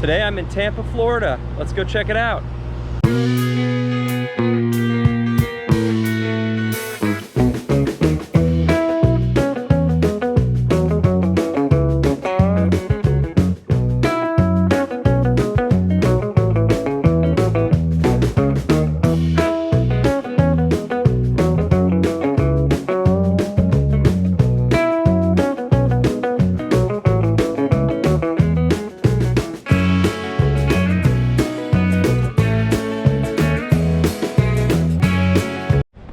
Today I'm in Tampa, Florida. Let's go check it out.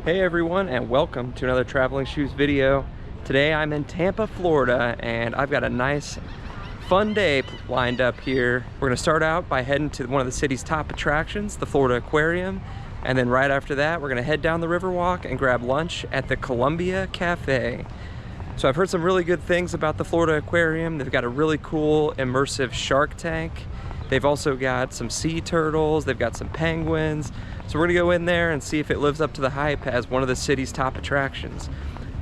Hey everyone, and welcome to another Traveling Shoes video. Today I'm in Tampa, Florida, and I've got a nice fun day lined up here. We're gonna start out by heading to one of the city's top attractions, the Florida Aquarium, and then right after that we're gonna head down the Riverwalk and grab lunch at the Columbia Cafe. So I've heard some really good things about the Florida Aquarium. They've got a really cool immersive shark tank. They've also got some sea turtles, they've got some penguins. So we're gonna go in there and see if it lives up to the hype as one of the city's top attractions.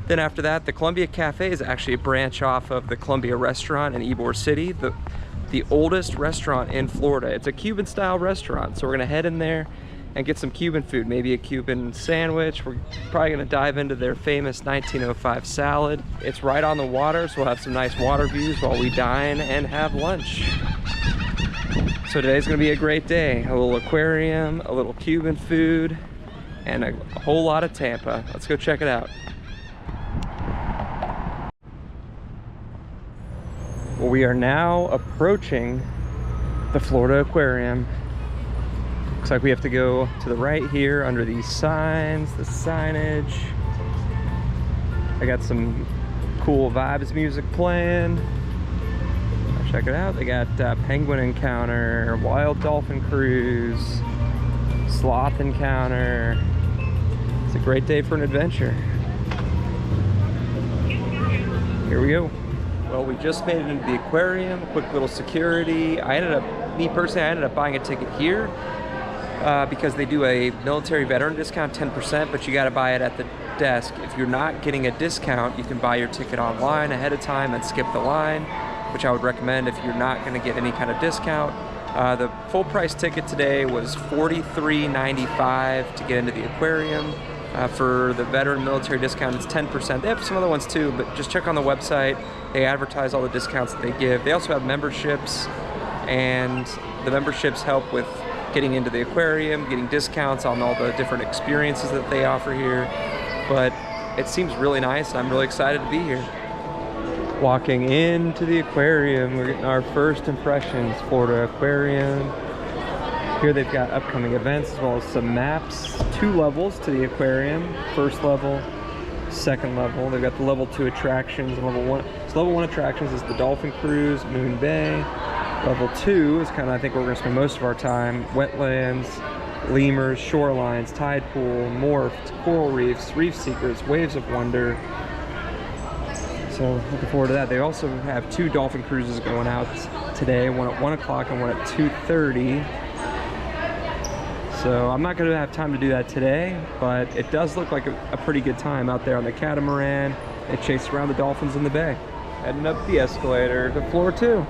Then after that, the Columbia Cafe is actually a branch off of the Columbia restaurant in Ybor City, the oldest restaurant in Florida. It's a Cuban style restaurant. So we're gonna head in there and get some Cuban food, maybe a Cuban sandwich. We're probably gonna dive into their famous 1905 salad. It's right on the water, so we'll have some nice water views while we dine and have lunch. So today's gonna be a great day. A little aquarium, a little Cuban food, and a whole lot of Tampa. Let's go check it out. Well, we are now approaching the Florida Aquarium. Looks like we have to go to the right here under these signs, the signage. I got some cool vibes music playing. Check it out. They got penguin encounter, wild dolphin cruise, sloth encounter. It's a great day for an adventure. Here we go. Well, we just made it into the aquarium. Quick little security. Me personally, I ended up buying a ticket here because they do a military veteran discount, 10%, but you got to buy it at the desk. If you're not getting a discount, you can buy your ticket online ahead of time and skip the line, which I would recommend if you're not going to get any kind of discount. The full price ticket today was $43.95 to get into the aquarium. For the veteran military discount, it's 10%. They have some other ones too, but just check on the website. They advertise all the discounts that they give. They also have memberships, and the memberships help with getting into the aquarium, getting discounts on all the different experiences that they offer here. But it seems really nice, and I'm really excited to be here. Walking into the aquarium, we're getting our first impressions. Florida Aquarium. Here they've got upcoming events as well as some maps. 2 levels to the aquarium. First level, second level. They've got the level 2 attractions. Level 1. So level 1 attractions is the Dolphin Cruise, Moon Bay. Level 2 is kind of, I think, where we're gonna spend most of our time. Wetlands, lemurs, shorelines, tide pool, morphed, coral reefs, reef secrets, waves of wonder. So looking forward to that. They also have 2 dolphin cruises going out today, one at 1 o'clock and one at 2:30. So I'm not gonna have time to do that today, but it does look like a pretty good time out there on the catamaran. They chase around the dolphins in the bay. Heading up the escalator to floor 2.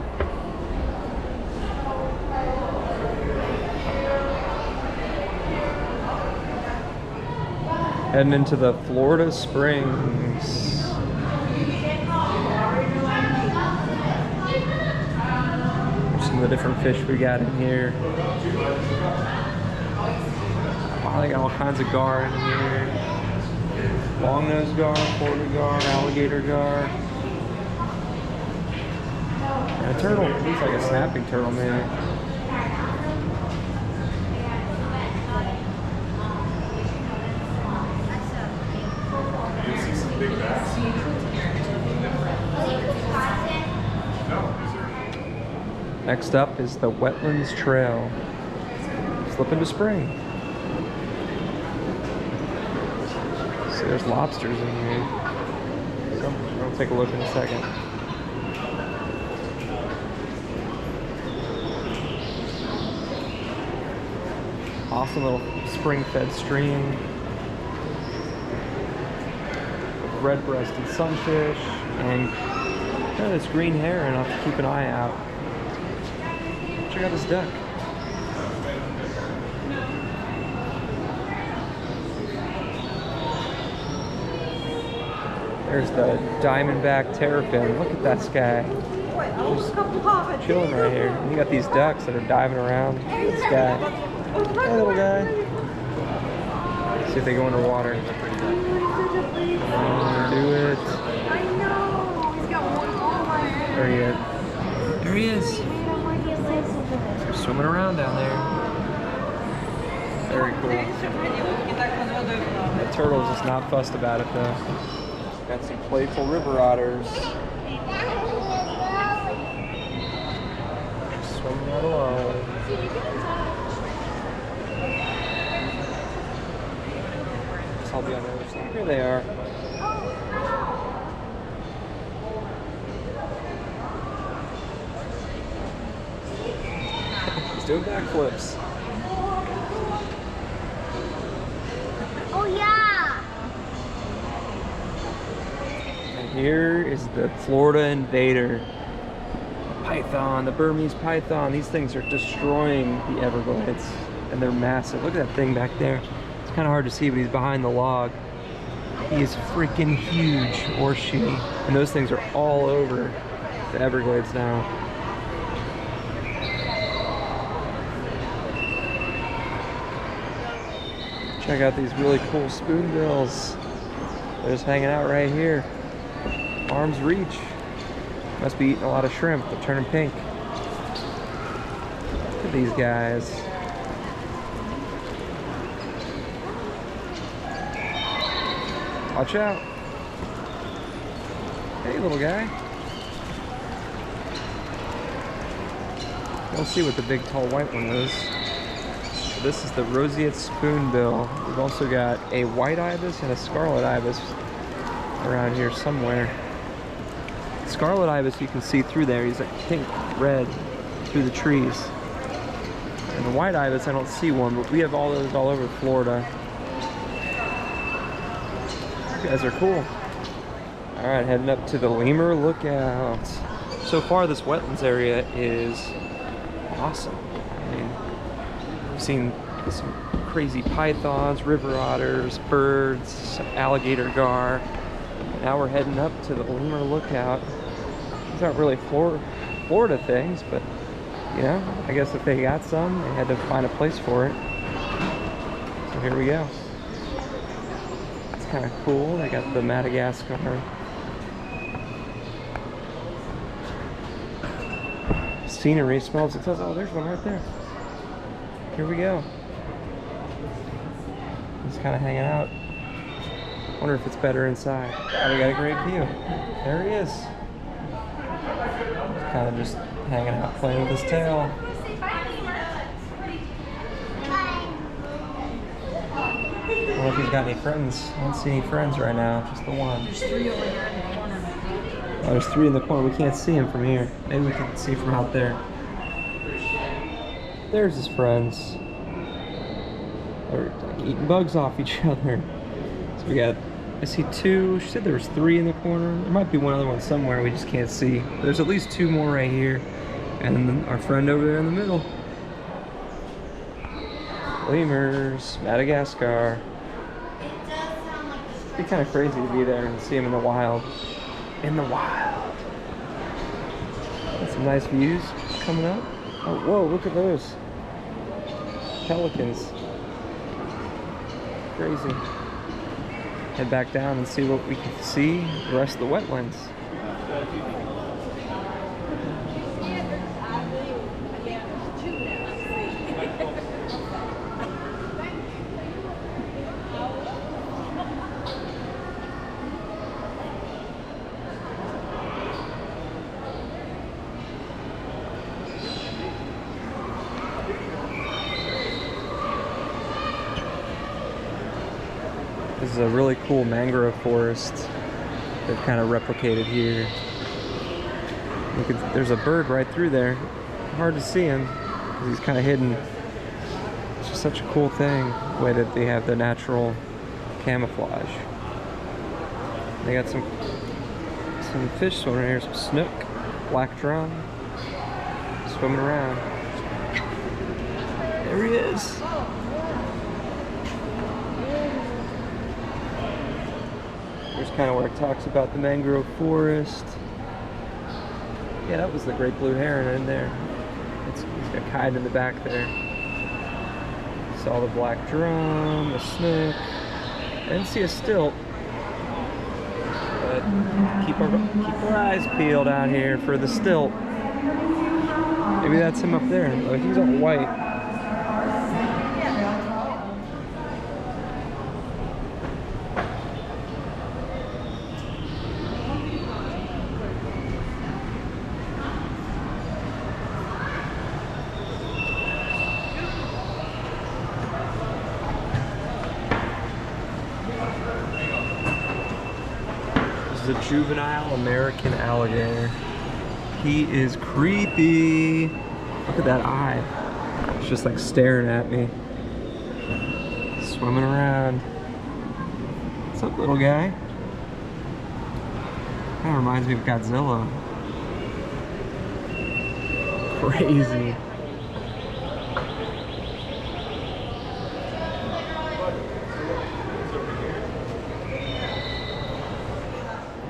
Heading into the Florida Springs. The different fish we got in here. Wow, they got all kinds of gar in here. Long-nosed gar, Florida gar, alligator gar. And a turtle. Looks like a snapping turtle, maybe. Next up is the Wetlands Trail. Slip into spring. See, there's lobsters in here. So we'll take a look in a second. Awesome little spring-fed stream. Red-breasted sunfish and kind of this green heron. I'll have to keep an eye out. Check Check out this duck. There's the diamondback terrapin. Look at that guy. Just chilling right here. And you got these ducks that are diving around. This guy. Hey, little guy. See if they go underwater. Do it. I know. He's got one all There he is. There he is. They're swimming around down there. Very cool. The turtle's just not fussed about it though. Got some playful river otters. Swimming right along. I'll be on the other side. Here they are. He's doing backflips. Oh yeah. And here is the Florida invader. The python, the Burmese python. These things are destroying the Everglades. And they're massive. Look at that thing back there. It's kind of hard to see, but he's behind the log. He is freaking huge, or she. And those things are all over the Everglades now. Check out these really cool spoonbills. They're just hanging out right here. Arm's reach. Must be eating a lot of shrimp. They're turning pink. Look at these guys. Watch out. Hey, little guy. We'll see what the big tall white one is. So this is the roseate spoonbill. We've also got a white ibis and a scarlet ibis around here somewhere. Scarlet ibis you can see through there. He's like pink, red through the trees. And the white ibis, I don't see one, but we have all those all over Florida. You guys are cool. All right, heading up to the Lemur Lookout. So far, this wetlands area is awesome. I mean, we've seen some crazy pythons, river otters, birds, some alligator gar. Now we're heading up to the Lemur Lookout. These aren't really Florida things, but you know, I guess if they got some, they had to find a place for it. So here we go. Kind of cool. They got the Madagascar scenery. Smells it says, oh, there's one right there. Here we go. He's kind of hanging out. Wonder if it's better inside. Oh, we got a great view. There he is. Kind of just hanging out, playing with his tail. I don't know if he's got any friends. I don't see any friends right now, just the one. There's 3 over here in the corner. Oh, there's 3 in the corner. We can't see him from here. Maybe we can see from out there. There's his friends. They're like eating bugs off each other. So we got, I see 2. She said there was 3 in the corner. There might be one other one somewhere we just can't see. But there's at least 2 more right here. And then our friend over there in the middle. Lemurs, Madagascar. It'd be kind of crazy to be there and see them in the wild. In the wild. Got some nice views coming up. Oh, whoa, look at those. Pelicans. Crazy. Head back down and see what we can see the rest of the wetlands. This is a really cool mangrove forest they've kind of replicated here. Look at, there's a bird right through there. Hard to see him because he's kind of hidden. It's just such a cool thing, the way that they have the natural camouflage. They got some fish swimming here, some snook, black drum, swimming around. There he is. Here's kind of where it talks about the mangrove forest. Yeah, that was the great blue heron in there. He's got hide in the back there. Saw the black drum, the snook. I didn't see a stilt. But keep our eyes peeled out here for the stilt. Maybe that's him up there. Oh, he's all white. This is a juvenile American alligator. He is creepy. Look at that eye. It's just like staring at me. Swimming around. What's up, little guy? Kind of reminds me of Godzilla. Crazy.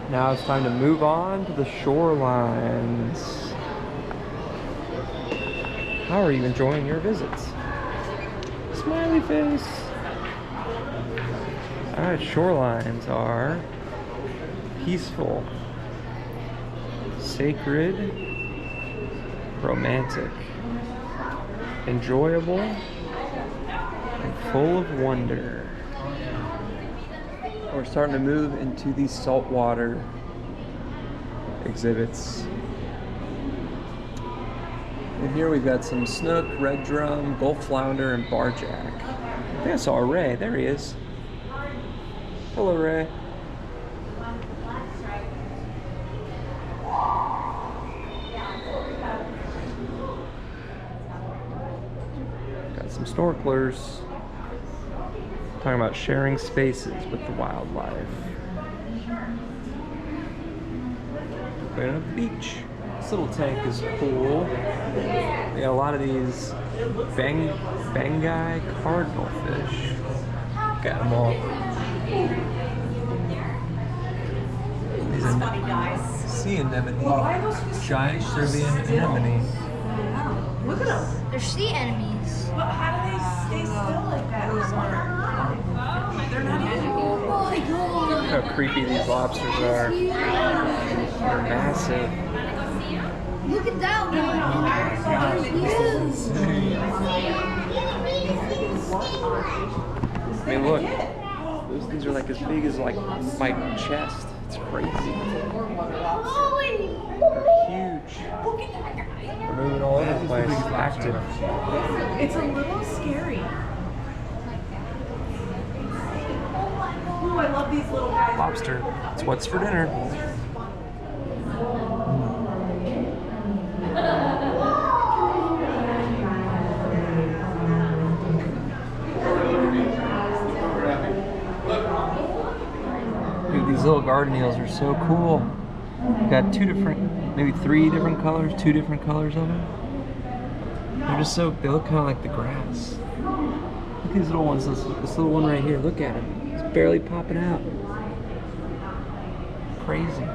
Now it's time to move on to the shorelines. How are you enjoying your visits? Smiley face. Alright, shorelines are peaceful, sacred, romantic, enjoyable, and full of wonder. We're starting to move into these saltwater exhibits. And here we've got some snook, red drum, gulf flounder, and barjack. I think I saw a ray. There he is. Hello, Ray. Got some snorkelers. Talking about sharing spaces with the wildlife. We're on a beach. This little tank is cool. We got a lot of these Bangai cardinal fish. Got them all. These are sea anemone. Giant Serbian anemone. Look at them. They're sea enemies. But how do they stay still like that? They're not even. Oh my god. Look how creepy these lobsters are. They're massive. Look at that one. I mean, look. Those things are like as big as like my chest. It's crazy. They're huge. They're moving all over the place. Active. It's a little scary. Ooh, I love these little guys. Lobster. It's what's for dinner. Dude, these little garden eels are so cool. Got two different, maybe three different colors, two different colors of them. They're just so, they look kind of like the grass. Look at these little ones, this little one right here, look at him. He's barely popping out. Crazy.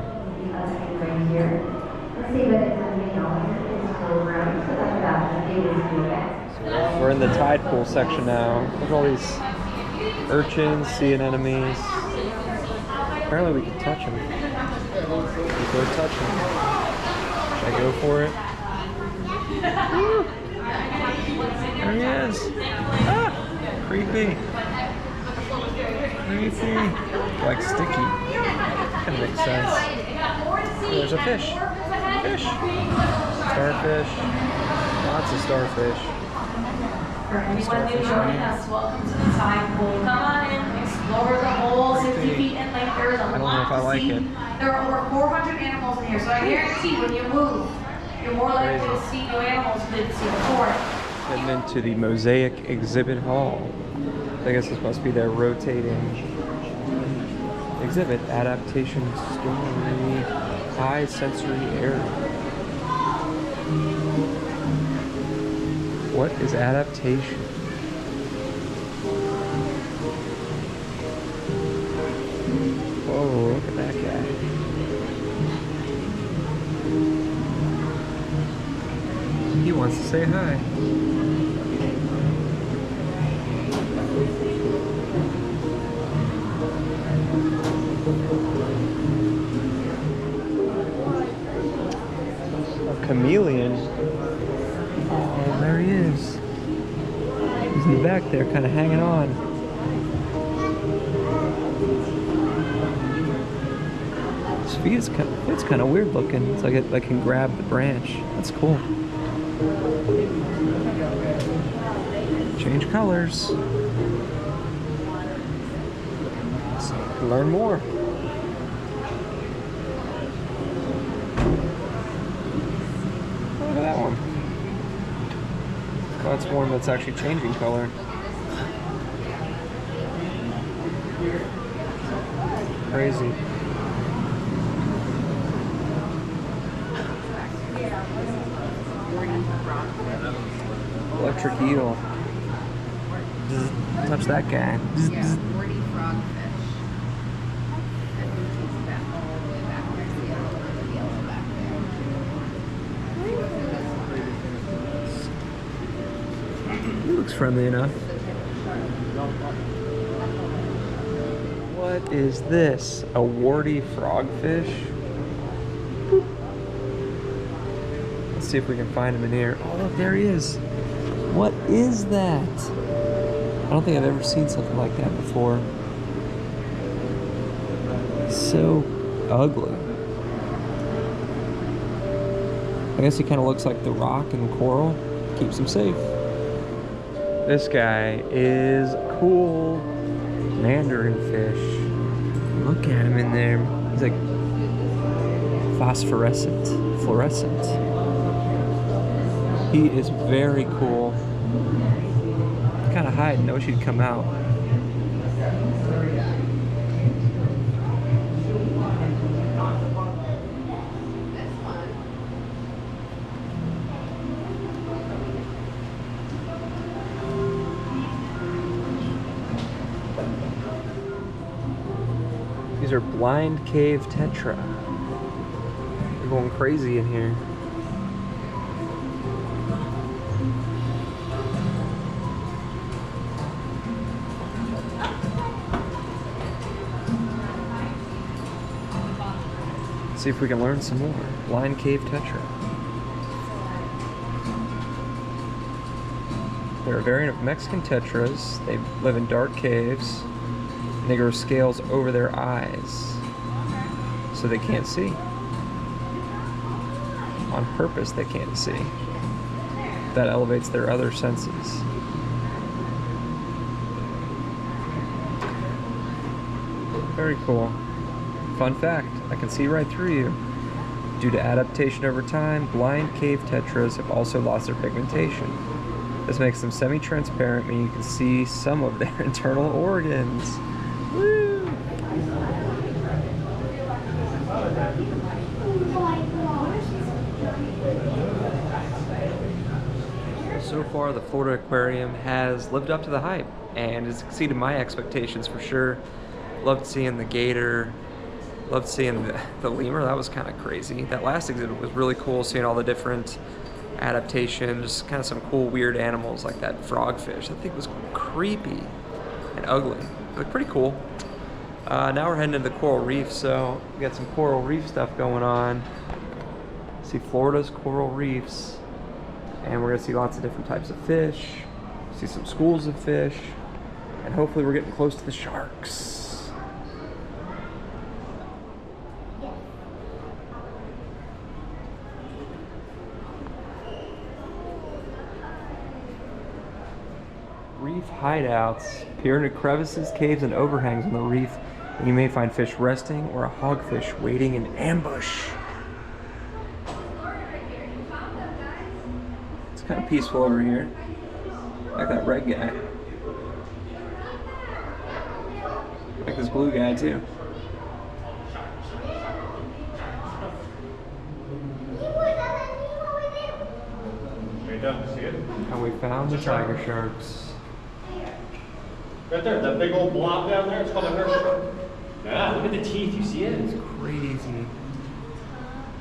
So we're in the tide pool section now. Look at all these urchins, sea anemones. Apparently we can touch them. Let's go touch them. Should I go for it? Woo. There he is. Ah, creepy. Creepy. Like sticky. Kind of makes sense. Oh, there's a fish. Fish. Starfish. Lots of starfish. For anyone new joining us, welcome to the tide pool. Come on in, explore the whole 60 feet in length. There is a lot to see. There are over 400 animals in here, so I guarantee when you move, you're more likely to see new animals than to see the forest. Heading into the Mosaic Exhibit Hall. I guess this must be their rotating exhibit. Adaptation story. High sensory area. What is adaptation? Whoa, look at that guy. He wants to say hi. A chameleon. Oh, there he is. He's in the back there, kind of hanging on. His feet is kind of weird looking. It's like it can grab the branch. That's cool. Change colors. Let's learn more. Look at that one. Oh, that's one that's actually changing color. Crazy. Electric eel. Touch that guy. Yeah, 40 frogfish. And we keep that all the way back there. See a little bit of yellow back there. He looks friendly enough. What is this? A warty frogfish? Boop. Let's see if we can find him in here. Oh, look, there he is. What is that? I don't think I've ever seen something like that before. So ugly. I guess he kind of looks like the rock and the coral. Keeps him safe. This guy is cool. Mandarin fish. Look at him in there. He's like fluorescent. He is very cool. Kind of hiding. I wish he'd come out. These are blind cave tetra. They're going crazy in here. See if we can learn some more. Blind cave tetra. They're a variant of Mexican tetras. They live in dark caves. And they grow scales over their eyes so they can't see. On purpose, they can't see. That elevates their other senses. Very cool. Fun fact, I can see right through you. Due to adaptation over time, blind cave tetras have also lost their pigmentation. This makes them semi-transparent, meaning you can see some of their internal organs. Woo! So far, the Florida Aquarium has lived up to the hype and has exceeded my expectations for sure. Loved seeing the gator. Loved seeing the lemur. That was kind of crazy. That last exhibit was really cool, seeing all the different adaptations, kind of some cool weird animals like that frogfish. That thing was creepy and ugly. It looked pretty cool. Now we're heading into the coral reef, so we got some coral reef stuff going on. See Florida's coral reefs, and we're gonna see lots of different types of fish, see some schools of fish, and hopefully we're getting close to the sharks. Reef hideouts appear into crevices, caves, and overhangs on the reef, and you may find fish resting or a hogfish waiting in ambush. It's kind of peaceful over here. Like that red guy. Like this blue guy too. Are you done to see it? And we found the tiger sharks. Right there, that big old blob down there, it's called a nurse shark. Yeah, look at the teeth, you see it? It's crazy.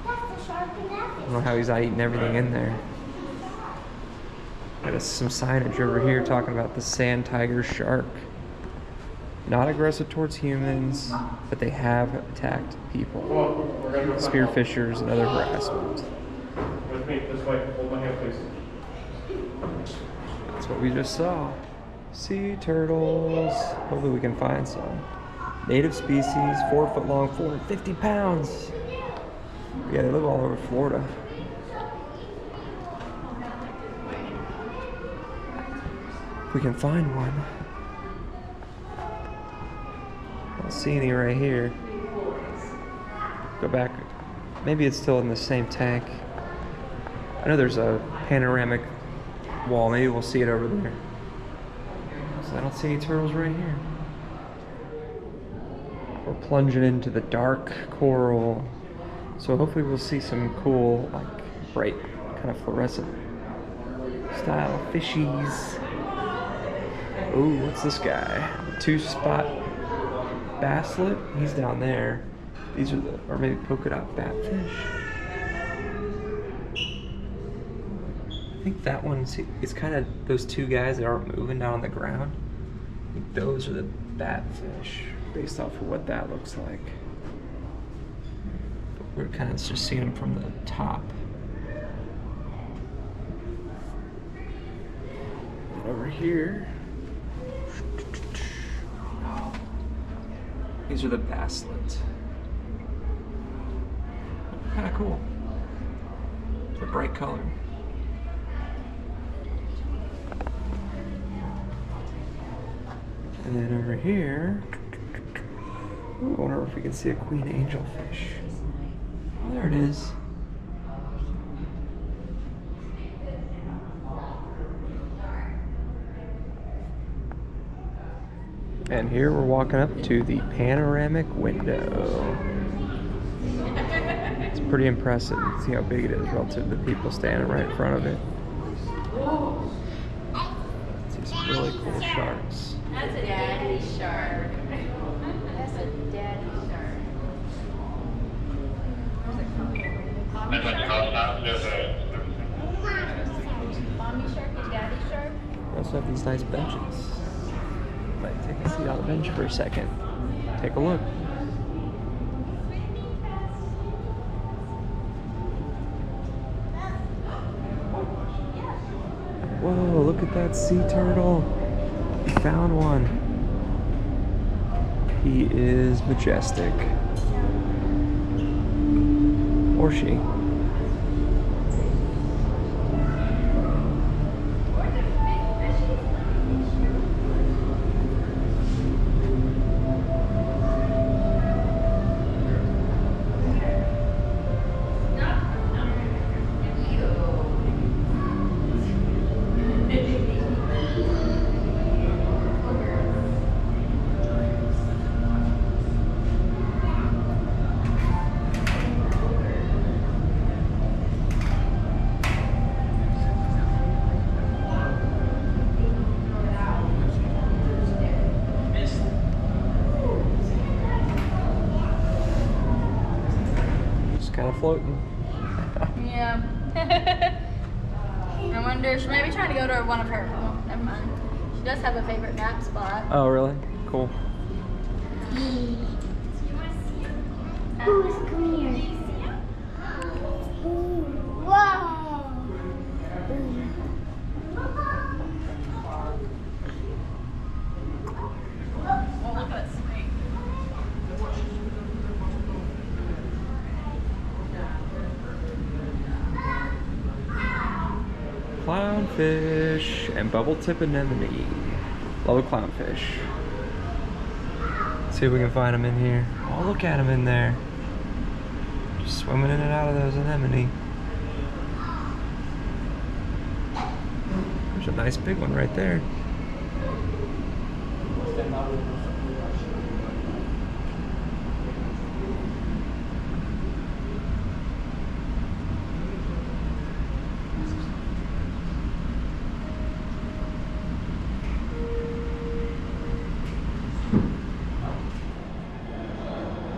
That's the shark in that. I don't know how he's not eating everything in there. Got some signage over here talking about the sand tiger shark. Not aggressive towards humans, but they have attacked people. Spearfishers and other harassment. With me, this way, hold my hand please. That's what we just saw. Sea turtles. Hopefully we can find some. Native species, 4 foot long, 450 pounds. Yeah, they live all over Florida. If we can find one. I don't see any right here. Go back. Maybe it's still in the same tank. I know there's a panoramic wall. Maybe we'll see it over there. So I don't see any turtles right here. We're plunging into the dark coral. So hopefully we'll see some cool, like, bright, kind of fluorescent style fishies. Ooh, what's this guy? 2-spot basslet? He's down there. These are the, or maybe polka dot batfish. I think that one's, it's kind of those two guys that aren't moving down on the ground. I think those are the batfish, based off of what that looks like. But we're kind of just seeing them from the top. And over here, these are the basslet. Kind of cool. It's a bright color. And then over here, ooh, I wonder if we can see a queen angelfish. Oh, there it is. And here we're walking up to the panoramic window. It's pretty impressive. See how big it is relative to the people standing right in front of it. See some really cool sharks. That's a daddy shark. That's a daddy shark. Mommy shark and daddy shark? We also have these nice benches. Might take a seat on the bench for a second. Take a look. Whoa, look at that sea turtle. We found one. He is majestic. Or she. Kind of floating. Yeah. I wonder, she might be trying to go to one of her. Oh, never mind. She does have a favorite nap spot. Oh, really? Cool. Ooh, come here. Wow. Oh, look at that snake. Clownfish and bubble tip anemone. Love a clownfish. See if we can find them in here. Oh, look at them in there. Just swimming in and out of those anemone. There's a nice big one right there.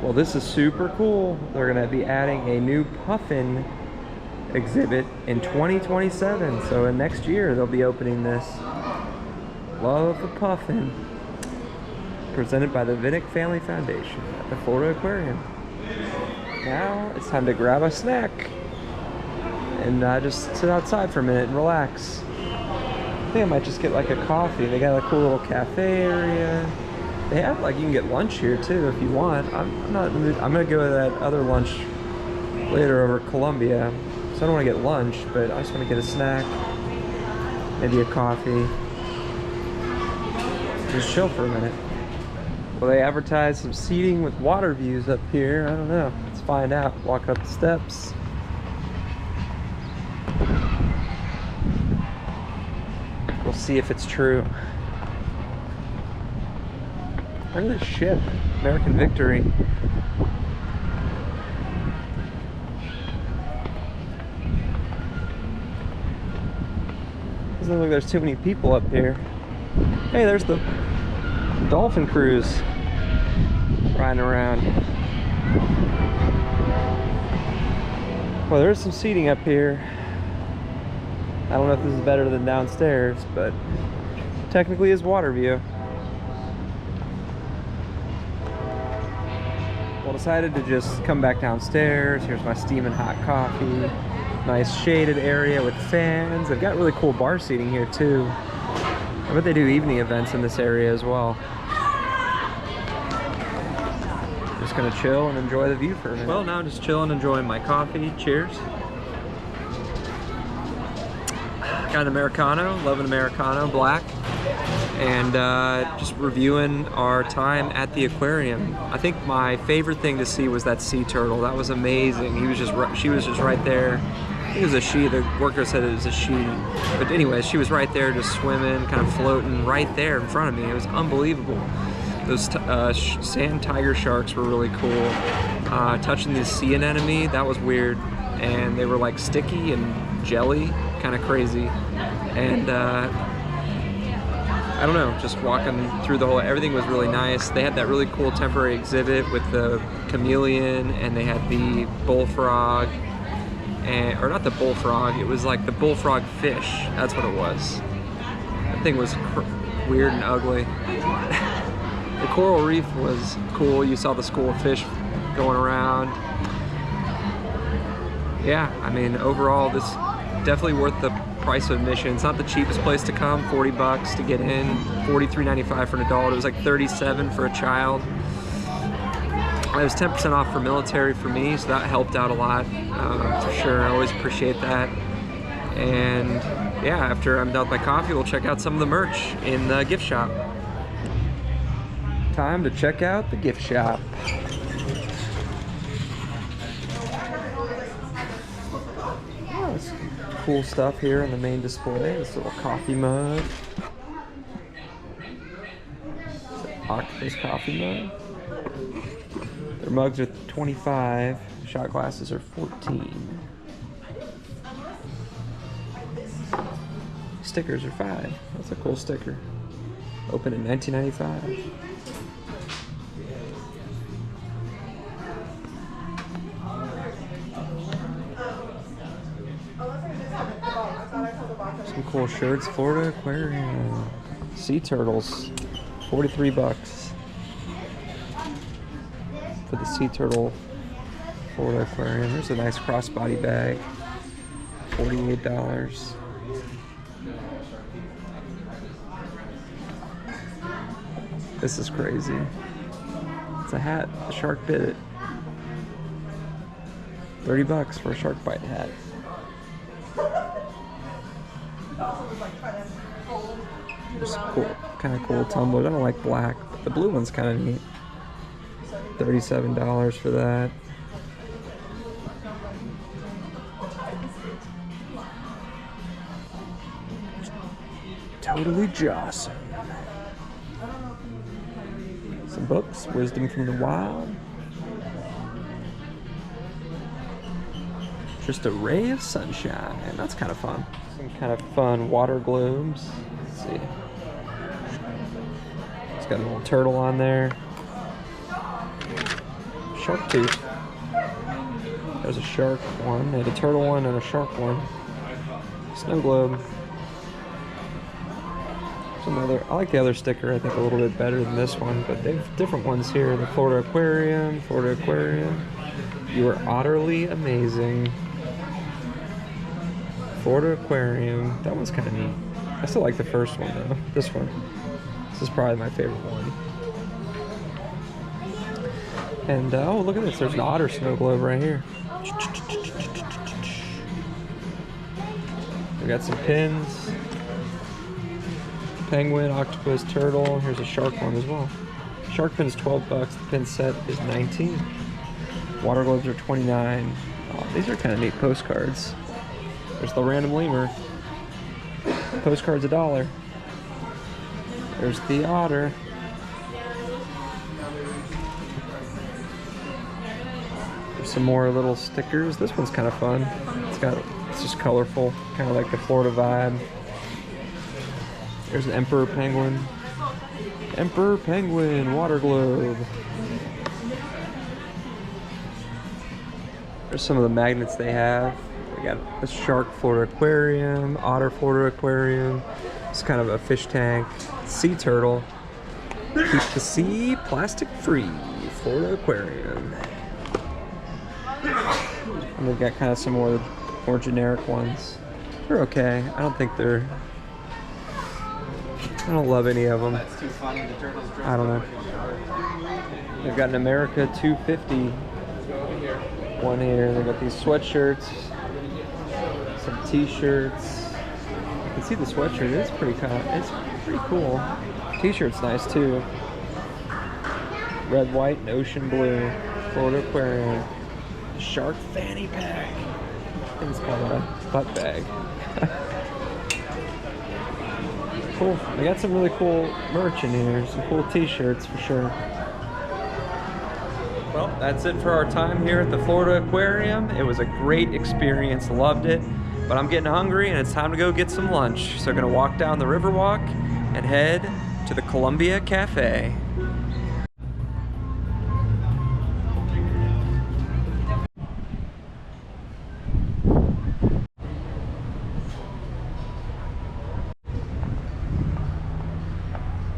Well, this is super cool. They're gonna be adding a new puffin exhibit in 2027. So in next year, they'll be opening this. Love the puffin. Presented by the Vinnick Family Foundation at the Florida Aquarium. Now it's time to grab a snack and just sit outside for a minute and relax. I think I might just get like a coffee. They got a cool little cafe area. They have like, you can get lunch here too if you want. I'm gonna go to that other lunch later over Columbia. So I don't want to get lunch, but I just want to get a snack, maybe a coffee. Just chill for a minute. Well, they advertise some seating with water views up here. I don't know. Let's find out. Walk up the steps. We'll see if it's true. Look at this ship. American Victory. Doesn't look like there's too many people up here. Hey, there's the dolphin cruise riding around. Well, there's some seating up here. I don't know if this is better than downstairs, but technically is water view. Well, decided to just come back downstairs. Here's my steaming hot coffee. Nice shaded area with fans. They've got really cool bar seating here too. I bet they do evening events in this area as well. Just gonna chill and enjoy the view for a minute. Well, now I'm just chilling, enjoying my coffee. Cheers. Got an Americano, love an Americano, black. And just reviewing our time at the aquarium. I think my favorite thing to see was that sea turtle. That was amazing. She was just right there. I think it was a she. The worker said it was a she. But anyways, she was right there just swimming, kind of floating right there in front of me. It was unbelievable. Those sand tiger sharks were really cool. Touching the sea anemone, that was weird. And they were like sticky and jelly, kind of crazy. And I don't know, just walking through the whole, everything was really nice. They had that really cool temporary exhibit with the chameleon, and they had the bullfrog, or not the bullfrog, it was like the bullfrog fish. That's what it was. That thing was weird and ugly. The coral reef was cool. You saw the school of fish going around. Yeah, I mean, overall, this definitely worth the price of admission. It's not the cheapest place to come, 40 bucks to get in, $43.95 for an adult. It was like $37 for a child. It was 10% off for military for me, so that helped out a lot, for sure. I always appreciate that. And yeah, after I'm done with my coffee, we'll check out some of the merch in the gift shop. Time to check out the gift shop. Cool stuff here on the main display. This little coffee mug. Octopus coffee mug. Their mugs are 25. Shot glasses are 14. Stickers are 5. That's a cool sticker. Open in 1995. Some cool shirts. Florida Aquarium. Sea turtles. 43 bucks for the sea turtle Florida Aquarium. There's a nice crossbody bag. $48. This is crazy. It's a hat. The shark bit it. 30 bucks for a shark bite hat. There's cool, kind of cool tumblers. I don't like black, but the blue one's kind of neat. $37 for that. Totally Jocelyn. Some books, Wisdom from the Wild. Just a ray of sunshine. That's kind of fun. Some kind of fun water globes. Let's see. It's got a little turtle on there. shark tooth. There's a shark one, and a turtle one, and a shark one. Snow globe. Some other, I like the other sticker, I think a little bit better than this one, but they have different ones here. The Florida Aquarium, Florida Aquarium. You are utterly amazing. Florida Aquarium. That one's kind of neat. I still like the first one though. This one. This is probably my favorite one. And oh, look at this. There's an otter snow globe right here. We got some pins. Penguin, octopus, turtle. Here's a shark one as well. Shark pin's 12 bucks. The pin set is 19. Water globes are 29. Oh, these are kind of neat postcards. There's the random lemur. Postcard's $1. There's the otter. There's some more little stickers. This one's kind of fun. It's just colorful, kind of like the Florida vibe. There's an emperor penguin. Emperor penguin water globe. There's some of the magnets they have. We got a shark Florida Aquarium, otter Florida Aquarium. It's kind of a fish tank. Sea turtle. Keep the sea plastic free. Florida Aquarium. And we've got kind of some more generic ones. They're okay. I don't think they're... I don't love any of them. I don't know. They've got an America 250 one here. They've got these sweatshirts, some t-shirts. You can see the sweatshirt. It's pretty cool. T-shirt's nice too. Red, white, and ocean blue. Florida Aquarium. Shark fanny pack. I think it's called a butt bag. Cool. We got some really cool merch in here. Some cool t-shirts for sure. Well, that's it for our time here at the Florida Aquarium. It was a great experience. Loved it. But I'm getting hungry and it's time to go get some lunch. So I'm gonna walk down the Riverwalk and head to the Columbia Cafe.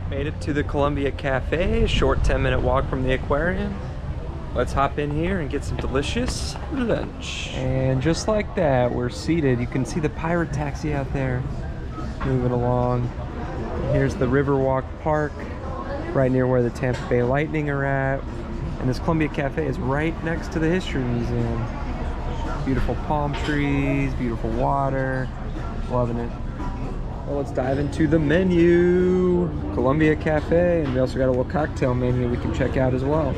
Made it to the Columbia Cafe, a short 10-minute walk from the aquarium. Let's hop in here and get some delicious lunch. And just like that, we're seated. You can see the pirate taxi out there moving along. Here's the Riverwalk Park, right near where the Tampa Bay Lightning are at. And this Columbia Cafe is right next to the History Museum. Beautiful palm trees, beautiful water, loving it. Well, let's dive into the menu. Columbia Cafe, and we also got a little cocktail menu we can check out as well.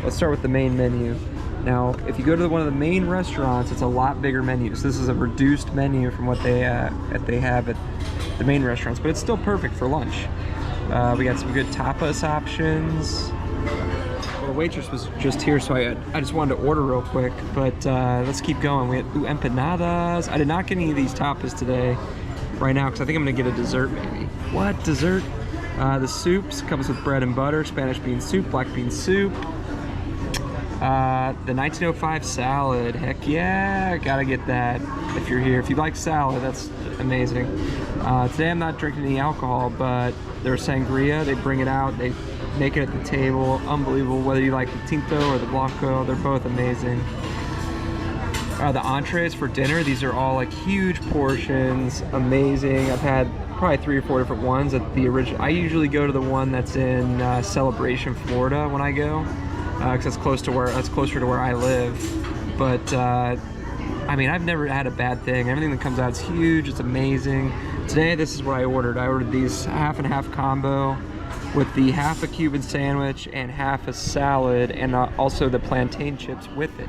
Let's start with the main menu. Now, if you go to one of the main restaurants, it's a lot bigger menu. So this is a reduced menu from what they have at the main restaurants, but it's still perfect for lunch. We got some good tapas options. Well, the waitress was just here, so I just wanted to order real quick, but let's keep going. We had empanadas. I did not get any of these tapas today, right now, because I think I'm gonna get a dessert maybe. What, dessert? The soups comes with bread and butter, Spanish bean soup, black bean soup. The 1905 salad, heck yeah, gotta get that if you're here. If you like salad, that's amazing. Today I'm not drinking any alcohol, but there's sangria, they bring it out, they make it at the table, unbelievable. Whether you like the Tinto or the Blanco, they're both amazing. The entrees for dinner, these are all like huge portions, amazing. I've had probably 3 or 4 different ones at the original. I usually go to the one that's in Celebration, Florida when I go, because that's closer to where I live. But I mean, I've never had a bad thing. Everything that comes out is huge, it's amazing. Today, this is what I ordered. I ordered these half and half combo with the half a Cuban sandwich and half a salad, and also the plantain chips with it.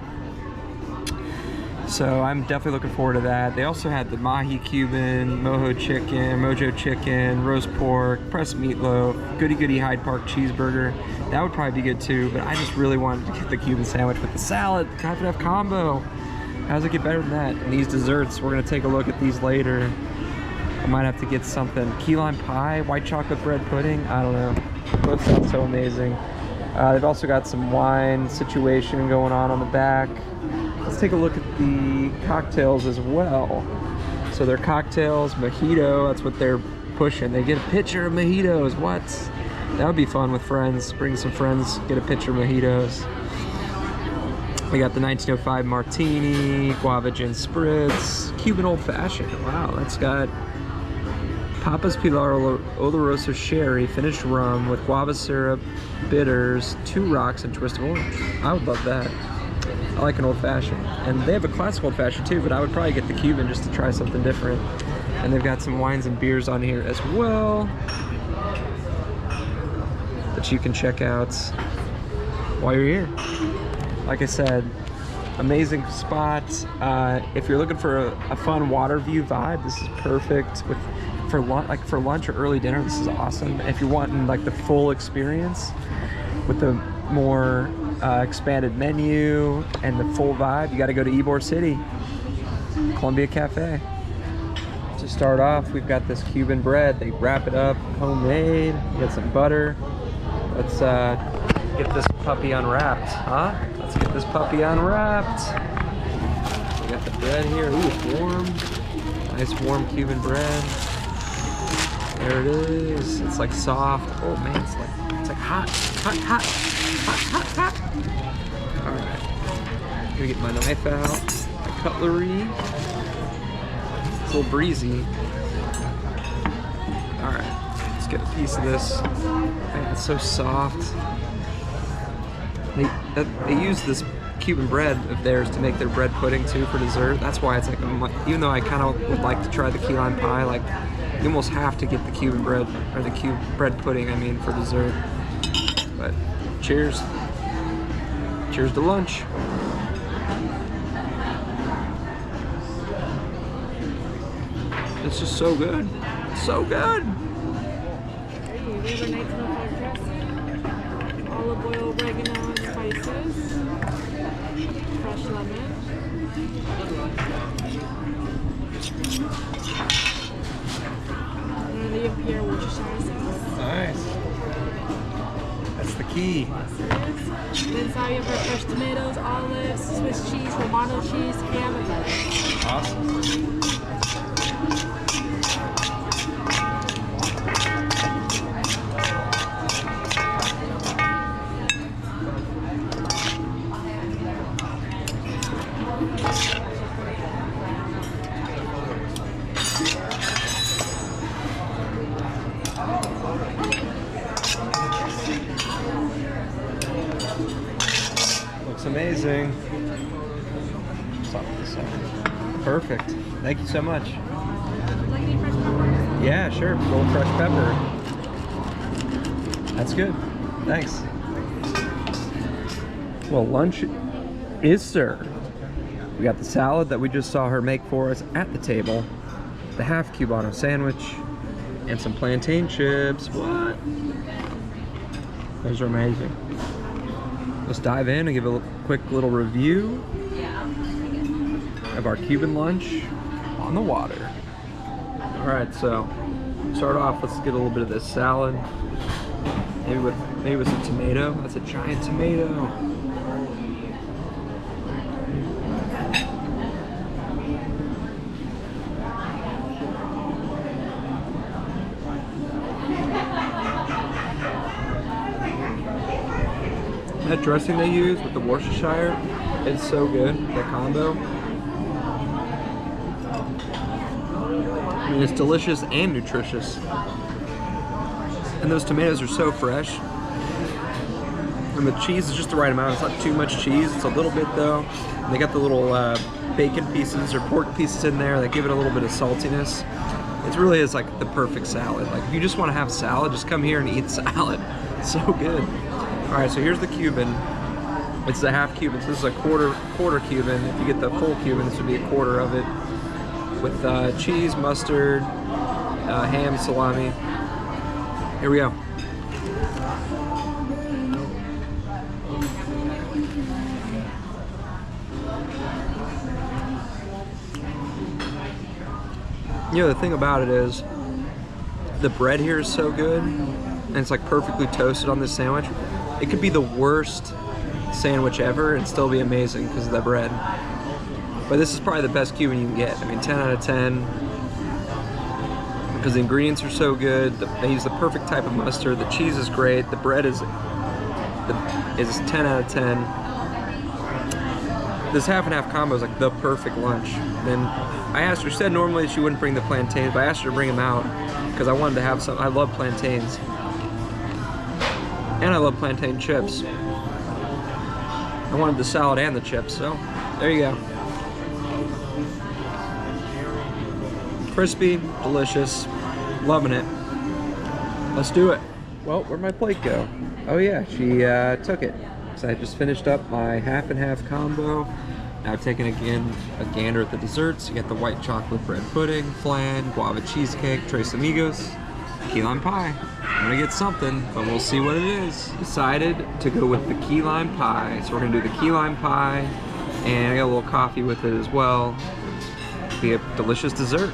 So I'm definitely looking forward to that. They also had the mahi Cuban, mojo chicken, roast pork, pressed meatloaf, goody goody Hyde Park cheeseburger. That would probably be good too, but I just really wanted to get the Cuban sandwich with the salad, half and half combo. How does it get better than that? And these desserts, we're gonna take a look at these later. I might have to get something. Key lime pie, white chocolate bread pudding, I don't know. Both sound so amazing. They've also got some wine situation going on the back. Let's take a look at the cocktails as well. So their cocktails, mojito, that's what they're pushing. They get a pitcher of mojitos. What? That would be fun with friends. Bring some friends, get a pitcher of mojitos. We got the 1905 martini, guava gin spritz, Cuban old fashioned. Wow, that's got Papa's Pilar Oloroso sherry, finished rum with guava syrup, bitters, 2 rocks, and twist of orange. I would love that. I like an old fashioned. And they have a classic old fashioned too, but I would probably get the Cuban just to try something different. And they've got some wines and beers on here as well that you can check out while you're here. Like I said, amazing spot. If you're looking for a fun water view vibe, this is perfect. For lunch or early dinner, this is awesome. If you're wanting like the full experience with the more expanded menu and the full vibe, you got to go to Ybor City, Columbia Cafe. To start off, we've got this Cuban bread. They wrap it up, homemade. You got some butter. Let's get this puppy unwrapped, huh? Let's get this puppy unwrapped. We got the bread here. Ooh, it's warm. Nice warm Cuban bread. There it is. It's like soft. Oh man, it's like hot. All right. Gonna get my knife out, my cutlery. It's a little breezy. All right, let's get a piece of this. Man, it's so soft. They use this Cuban bread of theirs to make their bread pudding too for dessert. That's why it's like, even though I kind of would like to try the key lime pie, like you almost have to get the Cuban bread, or the bread pudding, I mean, for dessert. But cheers. Cheers to lunch. It's just so good. So good. We have a 1905 dressing, olive oil, oregano, and spices, fresh lemon. And then you have Pierre Worcestershire sauce. Nice. That's the key. Then inside you have our fresh tomatoes, olives, Swiss cheese, Romano cheese, ham, and lettuce. Awesome. Looks amazing. Stop this up. Perfect. Thank you so much. Like any fresh pepper? Yeah, sure. Roll fresh pepper. That's good. Thanks. Well, lunch is served. We got the salad that we just saw her make for us at the table, the half Cubano sandwich, and some plantain chips. What? Those are amazing. Let's dive in and give a quick little review of our Cuban lunch on the water. All right, so start off, let's get a little bit of this salad. Maybe with some tomato. That's a giant tomato. That dressing they use with the Worcestershire, it's so good, that combo. I mean, it's delicious and nutritious. And those tomatoes are so fresh. And the cheese is just the right amount. It's not too much cheese, it's a little bit though. And they got the little bacon pieces or pork pieces in there that give it a little bit of saltiness. It really is like the perfect salad. Like if you just want to have salad, just come here and eat salad. It's so good. All right, so here's the Cuban. It's a half Cuban, so this is a quarter Cuban. If you get the full Cuban, this would be a quarter of it. With cheese, mustard, ham, salami. Here we go. You know, the thing about it is, the bread here is so good, and it's like perfectly toasted on this sandwich. it could be the worst sandwich ever and still be amazing because of the bread. But this is probably the best Cuban you can get. I mean, 10 out of 10. Because the ingredients are so good. They use the perfect type of mustard. The cheese is great. The bread is 10 out of 10. This half and half combo is like the perfect lunch. Then I asked her, she said normally she wouldn't bring the plantains, but I asked her to bring them out because I wanted to have some. I love plantains. And I love plantain chips. I wanted the salad and the chips, so there you go. Crispy, delicious, loving it. Let's do it. Well, where'd my plate go? Oh yeah, she took it. So I just finished up my half and half combo. Now I've taken again a gander at the desserts. You got the white chocolate bread pudding, flan, guava cheesecake, tres amigos, key lime pie. I'm gonna get something, but we'll see what it is. Decided to go with the key lime pie. So we're gonna do the key lime pie, and I got a little coffee with it as well. Be a delicious dessert.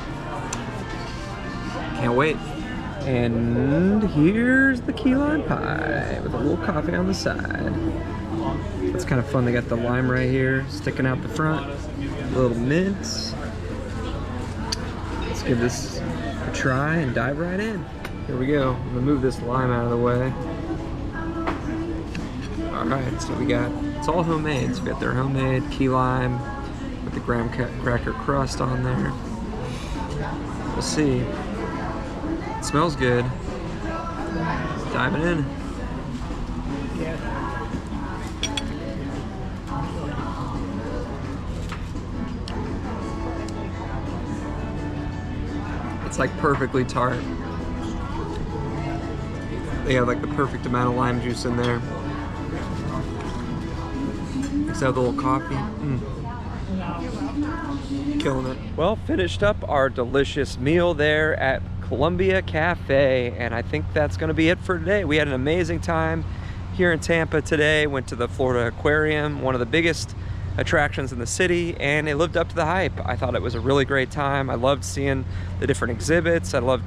Can't wait. And here's the key lime pie with a little coffee on the side. It's kind of fun. They got the lime right here sticking out the front. A little mint. Let's give this a try and dive right in. Here we go. I'm gonna move this lime out of the way. All right, so we got, it's all homemade. So we got their homemade key lime with the graham cracker crust on there. We'll see. It smells good. Diving in. It's like perfectly tart. They have like the perfect amount of lime juice in there. Except the little coffee. Killing it. Well, finished up our delicious meal there at Columbia Cafe, and I think that's going to be it for today. We had an amazing time here in Tampa today. Went to the Florida Aquarium, one of the biggest attractions in the city, and it lived up to the hype. I thought it was a really great time. I loved seeing the different exhibits. I loved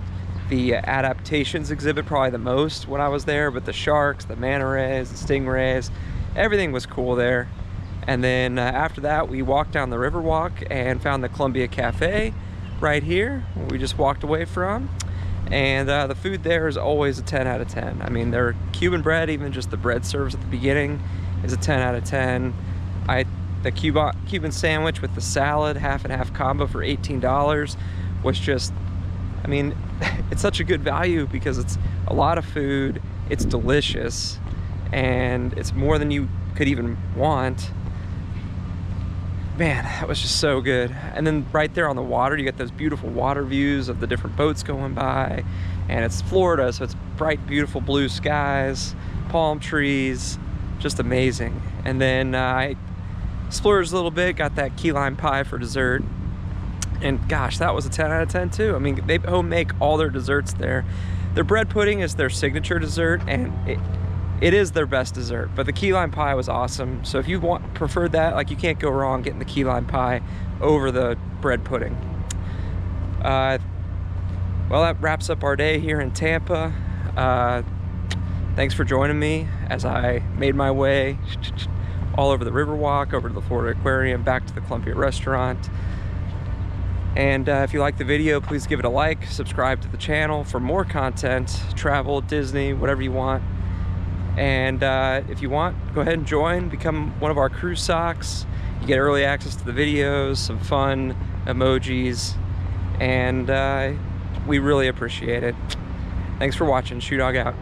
the adaptations exhibit probably the most when I was there, but the sharks, the manta rays, the stingrays, everything was cool there. And then after that, we walked down the Riverwalk and found the Columbia Cafe right here, we just walked away from. And the food there is always a 10 out of 10. I mean, their Cuban bread, even just the bread service at the beginning, is a 10 out of 10. The Cuban sandwich with the salad, half and half combo for $18 was just, I mean, it's such a good value because it's a lot of food, it's delicious, and it's more than you could even want. Man, that was just so good. And then right there on the water, you get those beautiful water views of the different boats going by. And it's Florida, so it's bright, beautiful blue skies, palm trees, just amazing. And then I splurged a little bit, got that key lime pie for dessert. And gosh, that was a 10 out of 10 too. I mean, they home make all their desserts there. Their bread pudding is their signature dessert, and it is their best dessert, but the key lime pie was awesome. So if you preferred that, like, you can't go wrong getting the key lime pie over the bread pudding. Well, that wraps up our day here in Tampa. Thanks for joining me as I made my way all over the Riverwalk, over to the Florida Aquarium, back to the Columbia restaurant. And if you like the video, please give it a like, subscribe to the channel for more content, travel, Disney, whatever you want. And if you want, go ahead and join, become one of our cruise socks. You get early access to the videos, some fun emojis, and we really appreciate it. Thanks for watching. Shoe Dog out.